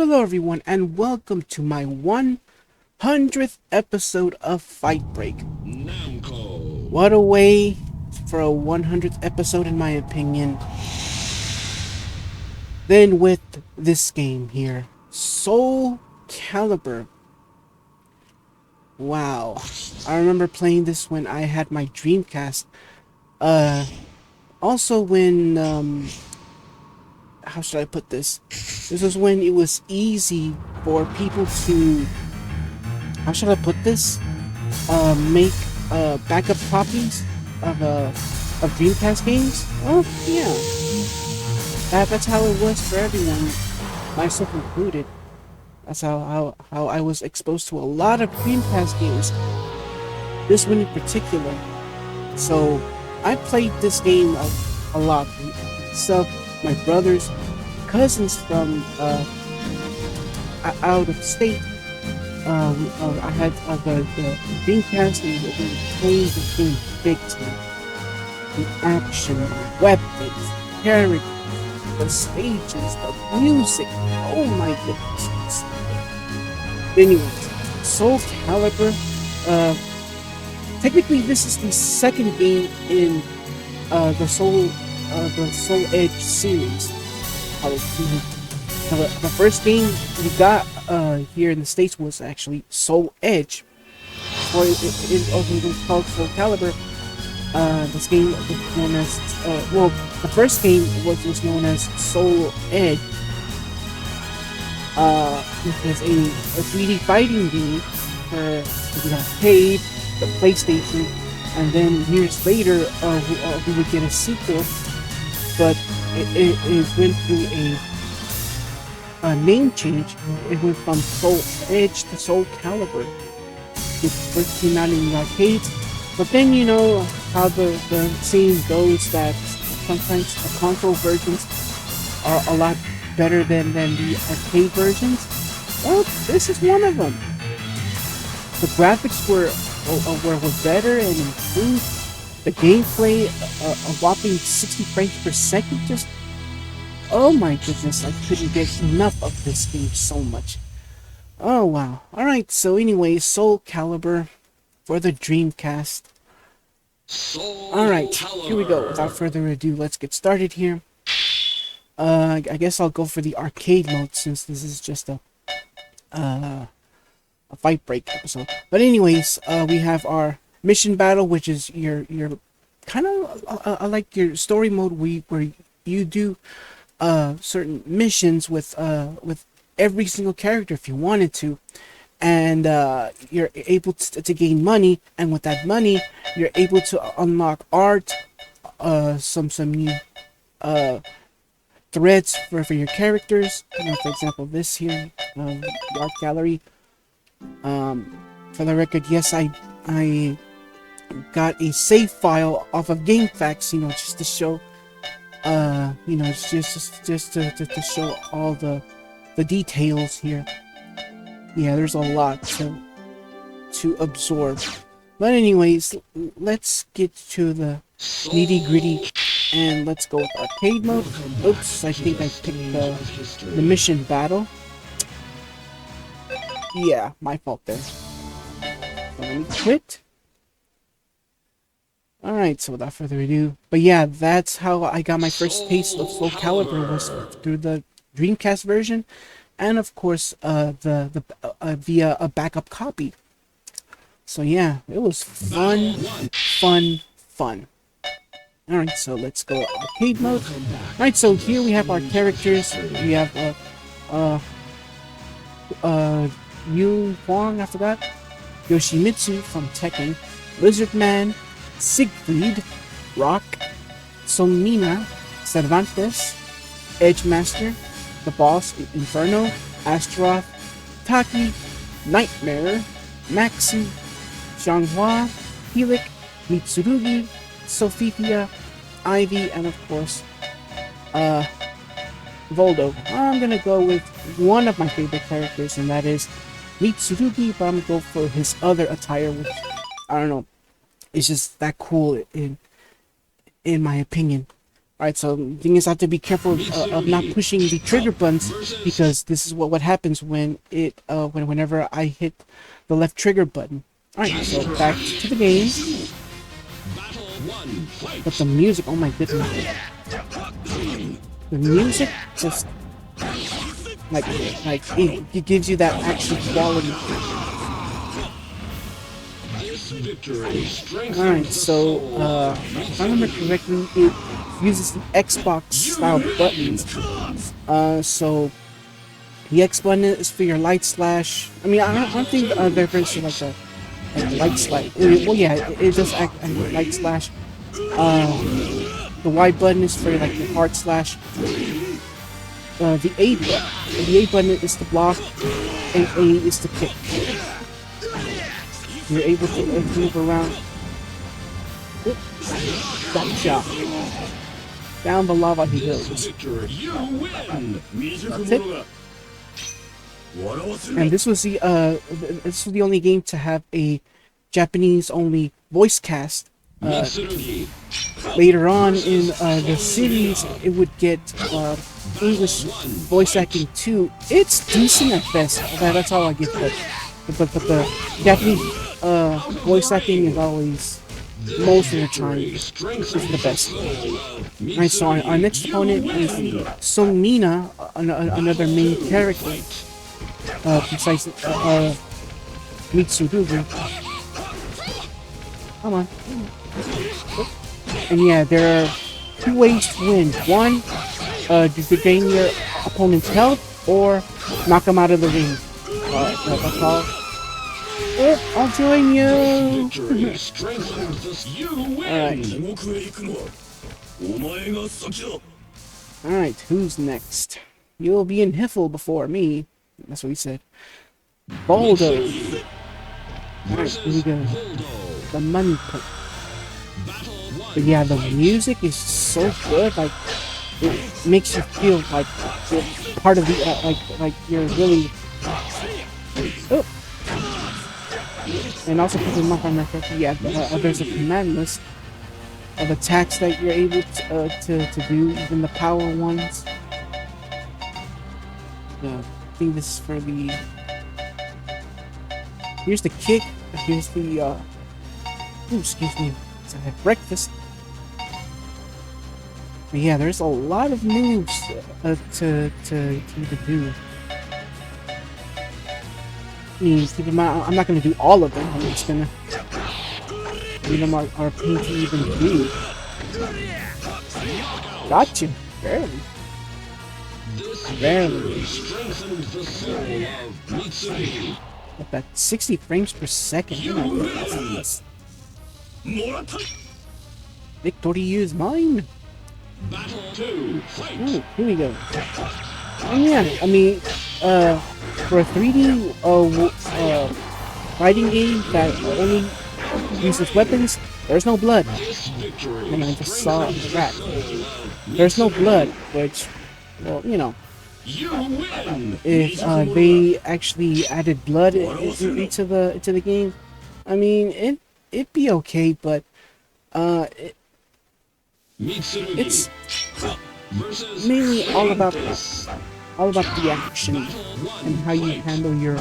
Hello everyone and welcome to my 100th episode of Fight Break. Namco. What a way for a 100th episode in my opinion. Then with this game here, SoulCalibur. Wow. I remember playing this when I had my Dreamcast. Also when, how should I put this? This was when it was easy for people to, how should I put this? Make backup copies of Dreamcast games. Oh yeah, that's how it was for everyone, myself included. That's how I was exposed to a lot of Dreamcast games. This one in particular. So I played this game a lot. Myself, my brothers, cousins from out of state. I had the Dreamcast and we played the game big time. The action, the weapons, the characters, the stages, the music. Oh my goodness. Anyways, SoulCalibur. Technically, this is the second game in the Soul Edge series. The first game we got here in the States was actually Soul Edge, or it also was called SoulCalibur. This game was known as well, the first game was known as Soul Edge, which was a 3D fighting game for the arcade, the PlayStation, and then years later we would get a sequel, but it went through a name change. It went from Soul Edge to SoulCalibur, which first came out in the arcades. But then you know how the saying goes that sometimes the console versions are a lot better than the arcade versions. Well, this is one of them. The graphics were better and improved. The gameplay, a whopping 60 frames per second. Just, oh my goodness, I couldn't get enough of this game so much. Oh wow. Alright, so anyway, SoulCalibur for the Dreamcast. Alright, here we go. Without further ado, let's get started here. I guess I'll go for the arcade mode since this is just a Fight Break episode. But anyways, we have our mission battle, which is your kind of like your story mode where you do certain missions with every single character if you wanted to, and you're able to gain money, and with that money you're able to unlock art, some new threads for your characters. You know, for example, this here, the art gallery. For the record, yes, I got a save file off of GameFAQs, you know, just to show, you know, just to show all the details here. Yeah, there's a lot to absorb. But anyways, let's get to the nitty gritty, and let's go with arcade mode. Oops, I think I picked the mission battle. Yeah, my fault there. So let me quit. Alright, so without further ado. But yeah, that's how I got my first taste of SoulCalibur, was through the Dreamcast version. And of course, via a backup copy. So yeah, it was fun. Alright, so let's go arcade mode. Alright, so here we have our characters. We have Yu Huang, I forgot, Yoshimitsu from Tekken, Lizardman, Siegfried, Rock, Sonmina, Cervantes, Edgemaster, the boss Inferno, Astaroth, Taki, Nightmare, Maxi, Xianghua, Helic, Mitsurugi, Sophia, Ivy, and of course, Voldo. I'm gonna go with one of my favorite characters, and that is Mitsurugi, but I'm gonna go for his other attire, which, I don't know, it's just that cool in my opinion. Alright, so the thing is I have to be careful of not pushing the trigger buttons, because this is what happens when whenever I hit the left trigger button. Alright, so back to the game. But the music, oh my goodness. The music just like it gives you that action quality. Alright, so if I remember correctly, it uses the Xbox style buttons. So the X button is for your light slash. I mean, I don't think they're very sure like a light slash. Well, yeah, it does act like light slash. The Y button is for like your hard slash. The A button is to block, and A is to kick. You're able to move around. Oop. Gotcha. Down the lava he goes. That's it. And this was the only game to have a Japanese only voice cast. Later on in the series, it would get English voice acting too. It's decent at best. That's all I get. But the Japanese voice acting is always, most of the time, is the best. Alright, so our next opponent is Sungmina, another main character. Besides Mitsurugi. Come on. And yeah, there are two ways to win. One, to gain your opponent's health, or knock him out of the ring. That's all. I'll join you! Alright, who's next? You'll be in Hiffle before me. That's what he said. Baldo! Alright, here we go. The money pit. But yeah, the music is so good, like, it makes you feel like you're part of the, like you're really... Oh. And also keep in mind, yeah, there's a command list of attacks that you're able to do, even the power ones. I think this is for the... Here's the kick, here's the, ooh, excuse me, I had breakfast. But yeah, there's a lot of moves to do. I mean, keep in mind, I'm not going to do all of them. I'm just going to leave them our pain to even do. Gotcha. Barely. Barely. At that 60 frames per second. Victory is mine. Ooh, here we go. And yeah, I mean, for a 3D fighting game that only uses weapons, there's no blood. And I just saw that. There's no blood, which, well, you know, if they actually added blood into the game, I mean, it'd be okay, but it's mainly all about the action and how you handle your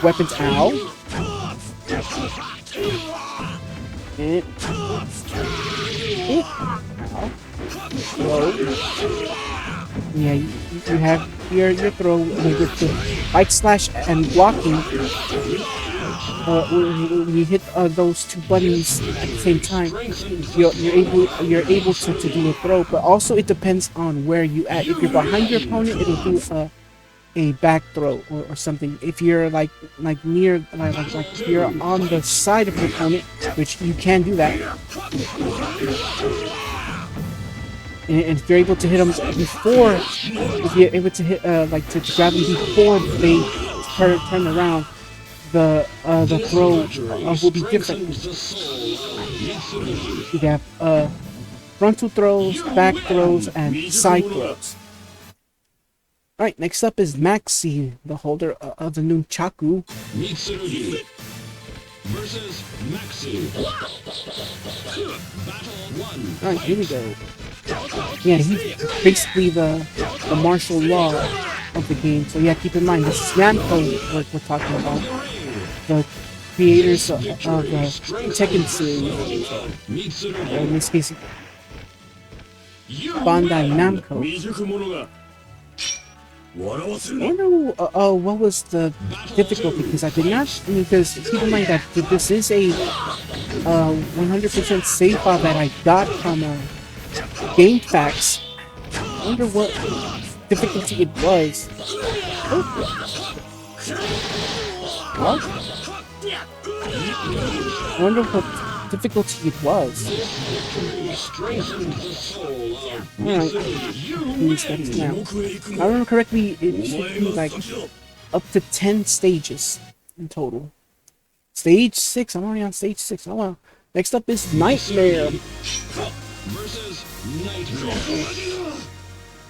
weapons. Ow! And ow! Whoa! Yeah, you have your throw with the light slash and blocking. When you hit those two buttons at the same time, you're able to do a throw. But also it depends on where you at. If you're behind your opponent, it'll do a back throw or something. If you're like near like you're on the side of your opponent, which you can do that. And if you're able to hit them before, if you're able to hit like to grab them before they turn around, the throw will be different. You have frontal throws, back throws, and side throws. Alright, next up is Maxi, the holder of the Nunchaku. Mitsurugi versus Maxi. Battle 1. Alright, here we go. Yeah, he's basically the martial law of the game. So yeah, keep in mind this is Namco we're talking about, the creators of the Tekken series. Or in this case, Bandai Namco. I wonder what was the difficulty, because I did not, because keep in mind that this is a 100% save file that I got from Game Facts. I wonder what difficulty it was. Oh. What? I wonder what difficulty it was. Alright. Now. If I remember correctly, it should be like up to 10 stages in total. Stage 6, I'm already on stage 6. Oh well. Next up is Nightmare.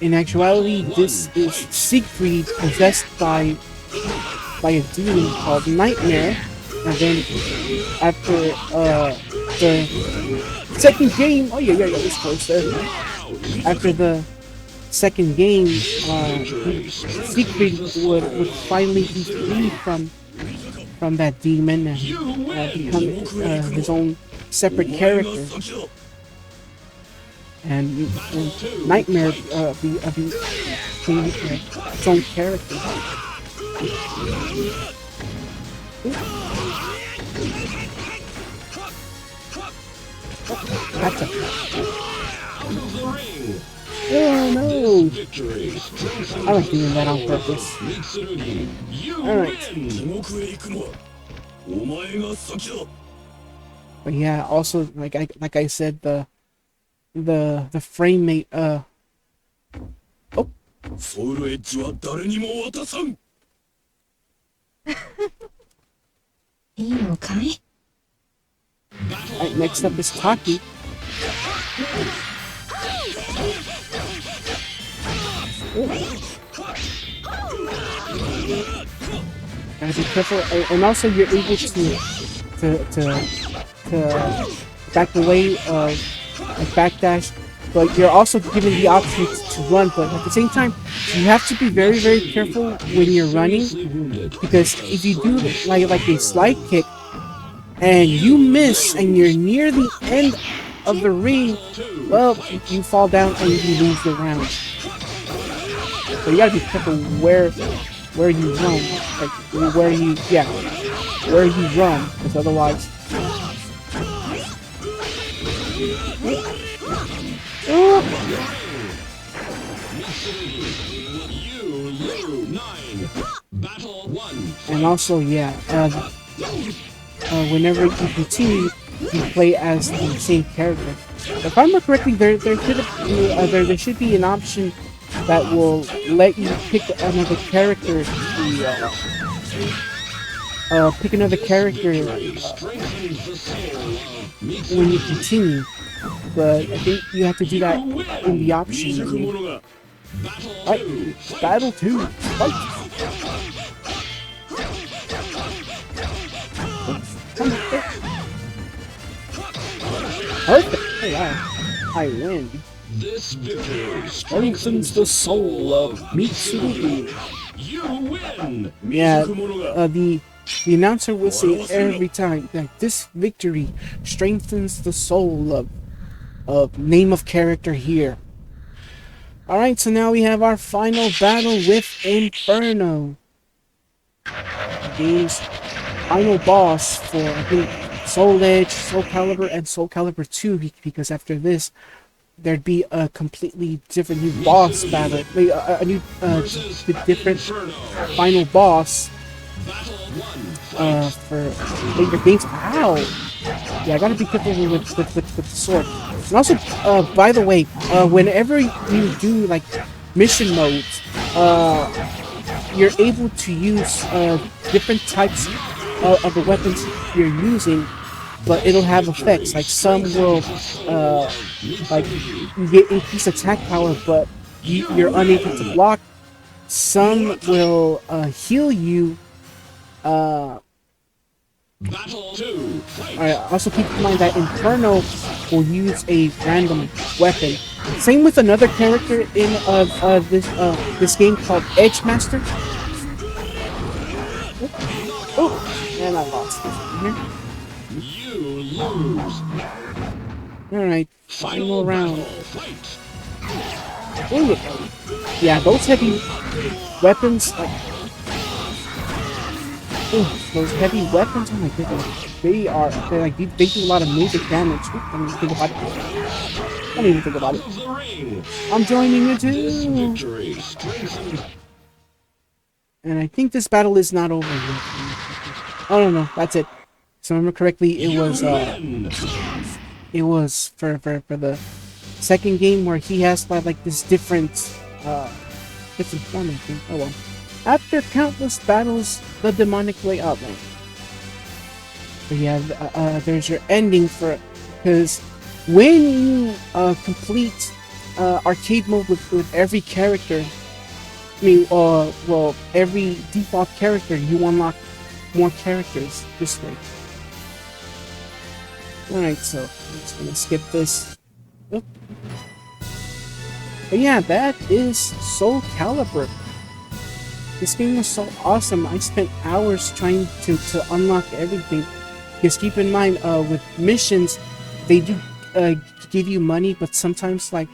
In actuality, this is Siegfried possessed by a demon called Nightmare. And then after the second game, oh yeah, it's close there. After the second game, Siegfried would finally be free from that demon and become his own separate character. And Nightmare be its own character. Gotcha. Oh no! I like doing that on purpose. Alright. But yeah, also like I said, the frame rate oh. ソウルエッジは誰にも渡さん。いいのかい? Alright, next up is Taki. Gotta be careful, and also you're able to back away, like backdash, but you're also given the option to run. But at the same time, you have to be very, very careful when you're running, because if you do like a slide kick and you miss and you're near the end of the ring, well, you fall down and you lose the round. So you gotta be careful where you run, like where you run, because otherwise. And also, yeah, whenever you continue, you play as the same character. If I remember correctly, there should be an option that will let you pick another character. Pick another character when you continue, but I think you have to do that in the options. Alright, Battle 2, fight! Perfect! Oh, wow. I win. This victory strengthens the soul of Mitsurugi. You win! Yeah, the announcer will say every time that this victory strengthens the soul of name of character here. Alright, so now we have our final battle with Inferno. The game's final boss for, I think, Soul Edge, SoulCalibur, and SoulCalibur 2, because after this, there'd be a completely different new boss battle. A new, different final boss for later games. Ow! Yeah, I gotta be careful with the sword. And also, by the way, whenever you do like mission modes, you're able to use different types of the weapons you're using, but it'll have effects. Like some will, like you get increased attack power, but you're unable to block. Some will heal you. Alright, also keep in mind that Inferno will use a random weapon. Same with another character in this game called Edge Master. Oh, and I lost this You lose. here. All right, final round. Fight. Ooh, yeah, those heavy weapons, like, ooh, those heavy weapons. Oh my goodness, they do a lot of major damage. Ooh, I don't even think about it. I don't even think about it. The ring. I'm joining you This too. victory strengthens. And I think this battle is not over yet. Oh no, that's it. So remember correctly, it was for the second game where he has like this different form, I think. Oh well. After countless battles, the demonic way outlined. But yeah, there's your ending for it. Because when you complete arcade mode with every character, I mean, well, every default character, you unlock more characters this way. Alright, so I'm just gonna skip this. Oop. But yeah, that is SoulCalibur. This game was so awesome. I spent hours trying to unlock everything. Because keep in mind, with missions, they do give you money, but sometimes like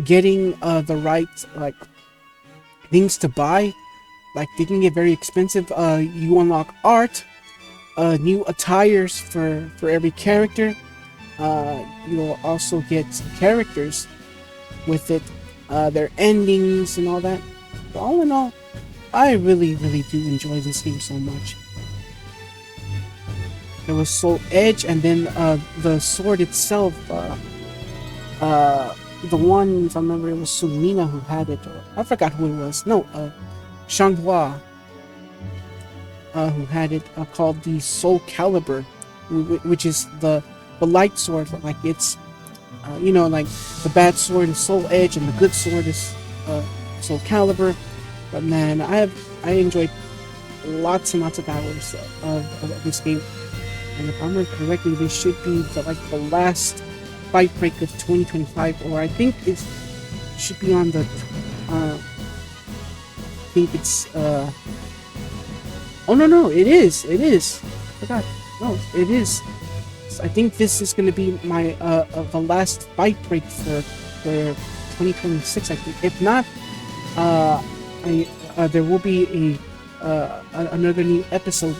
getting the right like things to buy, like they can get very expensive. You unlock art, new attires for every character. You'll also get characters with it, their endings and all that. But all in all, I really do enjoy this game so much. There was Soul Edge, and then the sword itself, the one, if I remember, it was Sumina who had it, or I forgot who it was. No, Shanghua, who had it, called the SoulCalibur, which is the light sword. Like it's, you know, like the bad sword is Soul Edge, and the good sword is SoulCalibur. But man, I enjoyed lots and lots of hours of this game. And if I remember correctly, this should be the last fight break of 2025, or I think it should be on the. I think it's. Oh no, it is. I forgot. No, it is. I think this is going to be my the last fight break for 2026. I think. If not, there will be another new episode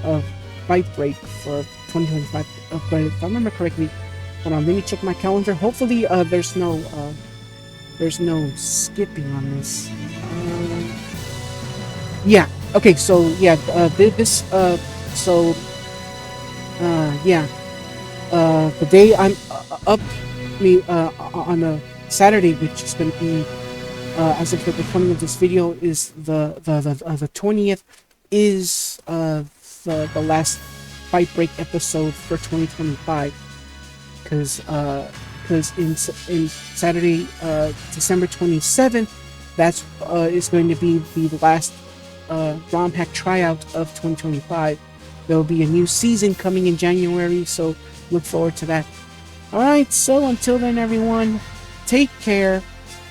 of Fight Break for 2025. But if I remember correctly, hold on, let me check my calendar. Hopefully, there's no skipping on this. Yeah. Okay. So yeah, the day I'm up, on a Saturday, which is going to be, as of the recording of this video, is the 20th, is the last Fight Break episode for 2025, because in Saturday, December 27th, that's is going to be the last ROM hack tryout of 2025. There will be a new season coming in January, so look forward to that. Alright, so until then, everyone, take care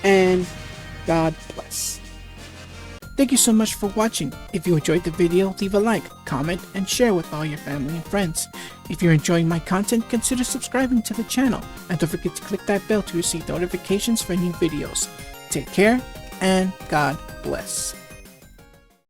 and God bless. Thank you so much for watching. If you enjoyed the video, leave a like, comment, and share with all your family and friends. If you're enjoying my content, consider subscribing to the channel, and don't forget to click that bell to receive notifications for new videos. Take care, and God bless.